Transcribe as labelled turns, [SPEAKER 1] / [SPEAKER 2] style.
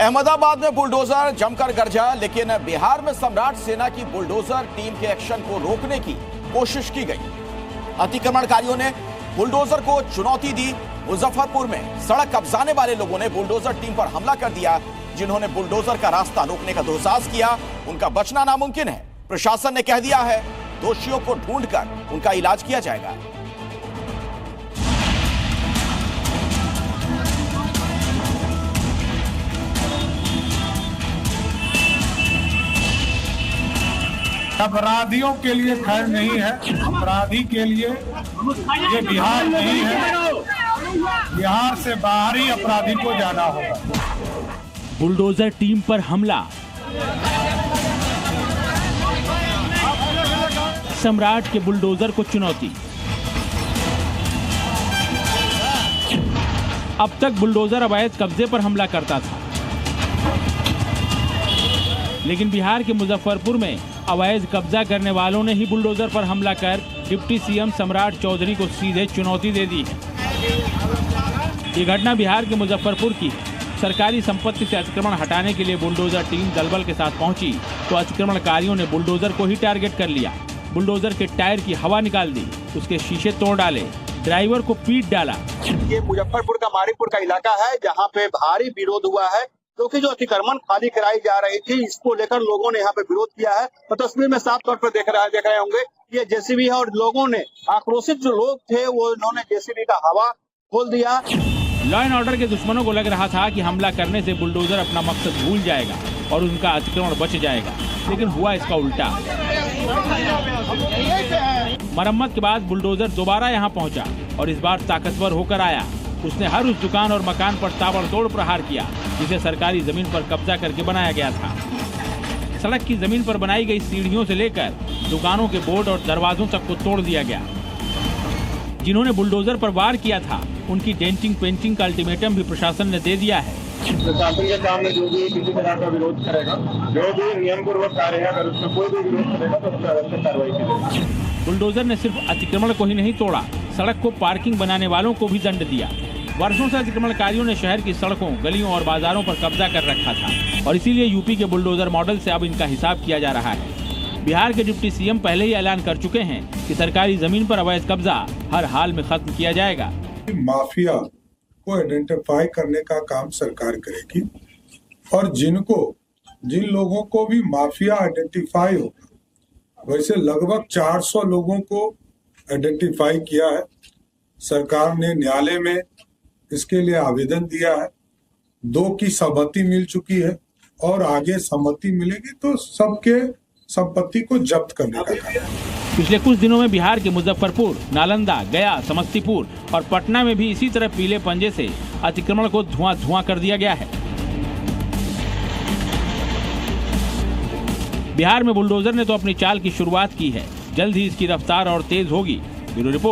[SPEAKER 1] अहमदाबाद में बुलडोजर जमकर गरजा, लेकिन बिहार में सम्राट सेना की बुलडोजर टीम के एक्शन को रोकने की कोशिश की गई। अतिक्रमणकारियों ने बुलडोजर को चुनौती दी। मुजफ्फरपुर में सड़क कब्जाने वाले लोगों ने बुलडोजर टीम पर हमला कर दिया। जिन्होंने बुलडोजर का रास्ता रोकने का दुस्साहस किया, उनका बचना नामुमकिन है। प्रशासन ने कह दिया है दोषियों को ढूंढकर उनका इलाज किया जाएगा।
[SPEAKER 2] अपराधियों के लिए खैर नहीं है, अपराधी के लिए ये बिहार नहीं है। बिहार से बाहर ही अपराधी को जाना होगा।
[SPEAKER 3] बुलडोजर टीम पर हमला, सम्राट के बुलडोजर को चुनौती। अब तक बुलडोजर अवैध कब्जे पर हमला करता था, लेकिन बिहार के मुजफ्फरपुर में अवैध कब्जा करने वालों ने ही बुलडोजर पर हमला कर डिप्टी सीएम सम्राट चौधरी को सीधे चुनौती दे दी है। ये घटना बिहार के मुजफ्फरपुर की है। सरकारी संपत्ति से अतिक्रमण हटाने के लिए बुलडोजर टीम दलबल के साथ पहुंची तो अतिक्रमणकारियों ने बुलडोजर को ही टारगेट कर लिया। बुलडोजर के टायर की हवा निकाल दी, उसके शीशे तोड़ डाले, ड्राइवर को पीट डाला।
[SPEAKER 4] ये मुजफ्फरपुर का मारीपुर का इलाका है, जहाँ पे भारी विरोध हुआ है क्योंकि जो अतिक्रमण खाली कराई जा रही थी, इसको लेकर लोगों ने यहाँ पे विरोध किया है। तो तस्वीर में साफ तौर पर देख रहे होंगे ये जेसीबी है और लोगों ने, आक्रोशित जो लोग थे वो इन्होंने जेसीबी का हवा खोल दिया।
[SPEAKER 3] लॉ एंड ऑर्डर के दुश्मनों को लग रहा था कि हमला करने से बुलडोजर अपना मकसद भूल जाएगा और उनका अतिक्रमण बच जाएगा, लेकिन हुआ इसका उल्टा। मरम्मत के बाद बुलडोजर दोबारा यहाँ पहुँचा और इस बार ताकतवर होकर आया। उसने हर उस दुकान और मकान पर ताबड़तोड़ प्रहार किया जिसे सरकारी जमीन पर कब्जा करके बनाया गया था। सड़क की जमीन पर बनाई गई सीढ़ियों से लेकर दुकानों के बोर्ड और दरवाजों तक को तोड़ दिया गया। जिन्होंने बुलडोजर पर वार किया था उनकी डेंटिंग पेंटिंग का अल्टीमेटम भी प्रशासन ने दे दिया है।
[SPEAKER 2] प्रशासन के सामने जो भी किसी तरह का विरोध करेगा, जो भी नियम पूर्वक कार्य है, अगर उसमें कोई भी विरोध करेगा तो उस पर अवश्य कार्रवाई की जाएगी।
[SPEAKER 3] बुलडोजर ने सिर्फ अतिक्रमण को ही नहीं तोड़ा, सड़क को पार्किंग बनाने वालों को भी दंड दिया। वर्षों से अतिक्रमणकारियों ने शहर की सड़कों, गलियों और बाजारों पर कब्जा कर रखा था और इसीलिए यूपी के बुलडोजर मॉडल से अब इनका हिसाब किया जा रहा है। बिहार के डिप्टी सीएम पहले ही ऐलान कर चुके हैं कि सरकारी जमीन पर अवैध कब्जा हर हाल में खत्म किया जाएगा।
[SPEAKER 5] माफिया को आइडेंटिफाई करने का काम सरकार करेगी और जिन लोगों को भी माफिया आइडेंटिफाई होगा, वैसे लगभग 400 लोगों को आइडेंटिफाई किया है। सरकार ने न्यायालय में इसके लिए आवेदन दिया है। 2 की सहमति मिल चुकी है और आगे सहमति मिलेगी तो सबके संपत्ति को जब्त करने का काम।
[SPEAKER 3] पिछले कुछ दिनों में बिहार के मुजफ्फरपुर, नालंदा, गया, समस्तीपुर और पटना में भी इसी तरह पीले पंजे से अतिक्रमण को धुआं कर दिया गया है। बिहार में बुलडोजर ने तो अपनी चाल की शुरुआत की है, जल्द ही इसकी रफ्तार और तेज होगी। Bureau report.